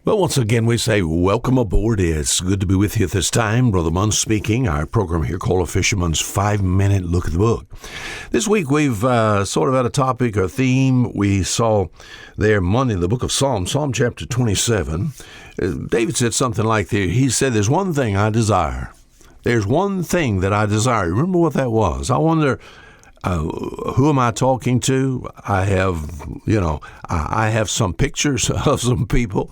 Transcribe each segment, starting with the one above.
Well, once again, we say welcome aboard. It's good to be with you at this time. Brother Mund speaking. Our program here called Fisher Mund's 5-Minute Look at the Book. This week, we've sort of had a topic or theme. We saw there Monday in the book of Psalm chapter 27. David said something like this. He said, there's one thing I desire. There's one thing that I desire. Remember what that was? I wonder, who am I talking to? I have some pictures of some people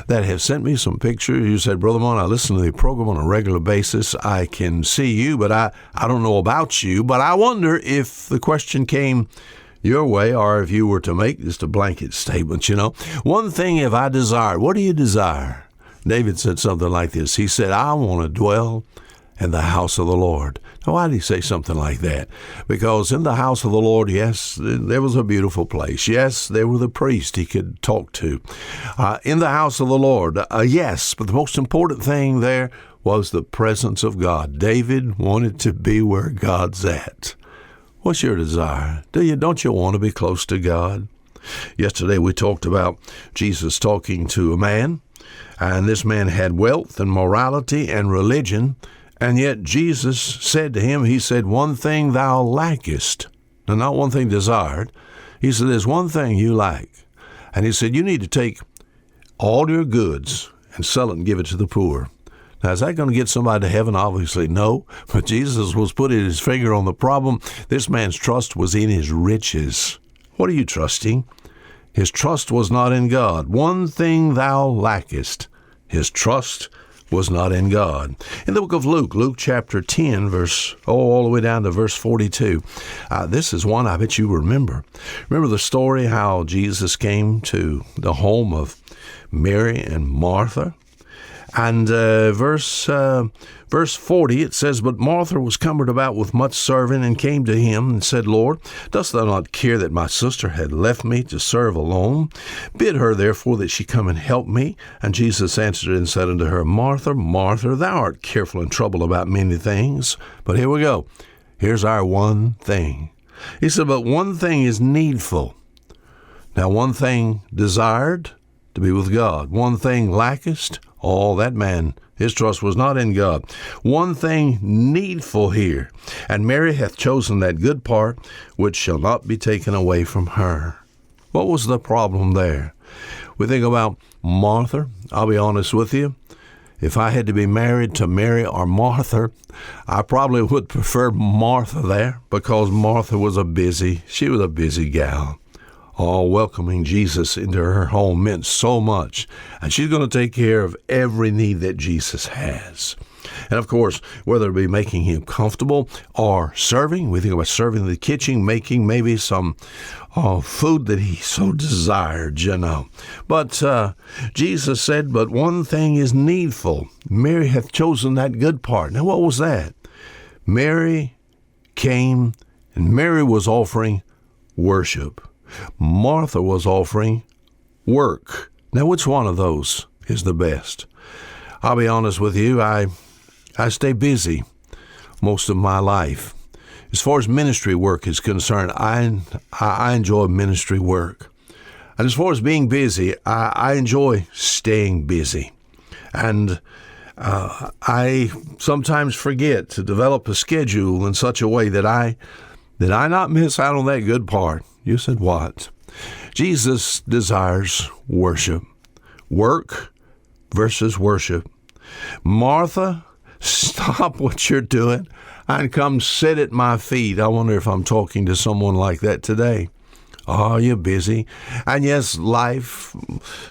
that have sent me some pictures. You said, Brother Mund, I listen to the program on a regular basis. I can see you, but I don't know about you. But I wonder if the question came your way or if you were to make just a blanket statement, One thing have I desired. What do you desire? David said something like this. He said, I want to dwell in the house of the Lord. Now, why did he say something like that? Because in the house of the Lord, yes, there was a beautiful place. Yes, there were the priests he could talk to. In the house of the Lord, yes, but the most important thing there was the presence of God. David wanted to be where God's at. What's your desire? Don't you want to be close to God? Yesterday we talked about Jesus talking to a man, and this man had wealth and morality and religion. And yet Jesus said to him, he said, one thing thou lackest. Now, not one thing desired. He said, there's one thing you lack. And he said, you need to take all your goods and sell it and give it to the poor. Now, is that going to get somebody to heaven? Obviously, no. But Jesus was putting his finger on the problem. This man's trust was in his riches. What are you trusting? His trust was not in God. One thing thou lackest. His trust was not in God. In the book of Luke chapter 10, all the way down to verse 42, this is one I bet you remember. Remember the story how Jesus came to the home of Mary and Martha? And verse 40, it says, But Martha was cumbered about with much serving, and came to him and said, Lord, dost thou not care that my sister had left me to serve alone? Bid her therefore that she come and help me. And Jesus answered and said unto her, Martha, Martha, thou art careful and troubled about many things. But here we go. Here's our one thing. He said, but one thing is needful. Now, one thing desired, to be with God. One thing lackest, that man, his trust was not in God. One thing needful here, and Mary hath chosen that good part, which shall not be taken away from her. What was the problem there? We think about Martha. I'll be honest with you. If I had to be married to Mary or Martha, I probably would prefer Martha there, because Martha was a busy gal. Welcoming Jesus into her home meant so much. And she's going to take care of every need that Jesus has. And of course, whether it be making him comfortable or serving, we think about serving in the kitchen, making maybe some food that he so desired, But Jesus said, but one thing is needful. Mary hath chosen that good part. Now, what was that? Mary came, and Mary was offering worship. Martha was offering work. Now, which one of those is the best? I'll be honest with you, I stay busy most of my life. As far as ministry work is concerned, I enjoy ministry work. And as far as being busy, I enjoy staying busy. And I sometimes forget to develop a schedule in such a way that I not miss out on that good part. You said what? Jesus desires worship. Work versus worship. Martha, stop what you're doing and come sit at my feet. I wonder if I'm talking to someone like that today. Oh, you're busy. And yes, life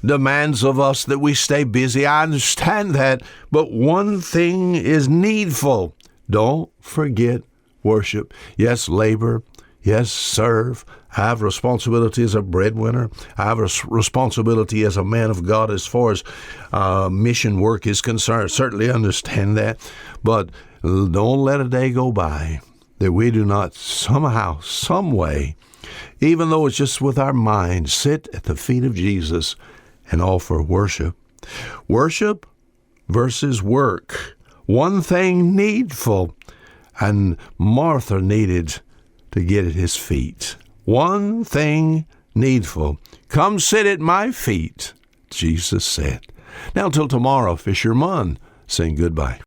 demands of us that we stay busy. I understand that. But one thing is needful. Don't forget worship. Yes, labor. Yes, serve. I have responsibility as a breadwinner. I have a responsibility as a man of God as far as mission work is concerned. I certainly understand that. But don't let a day go by that we do not somehow, some way, even though it's just with our mind, sit at the feet of Jesus and offer worship. Worship versus work. One thing needful, and Martha needed to get at his feet. One thing needful. Come sit at my feet, Jesus said. Now, until tomorrow, Fisher Mund saying goodbye.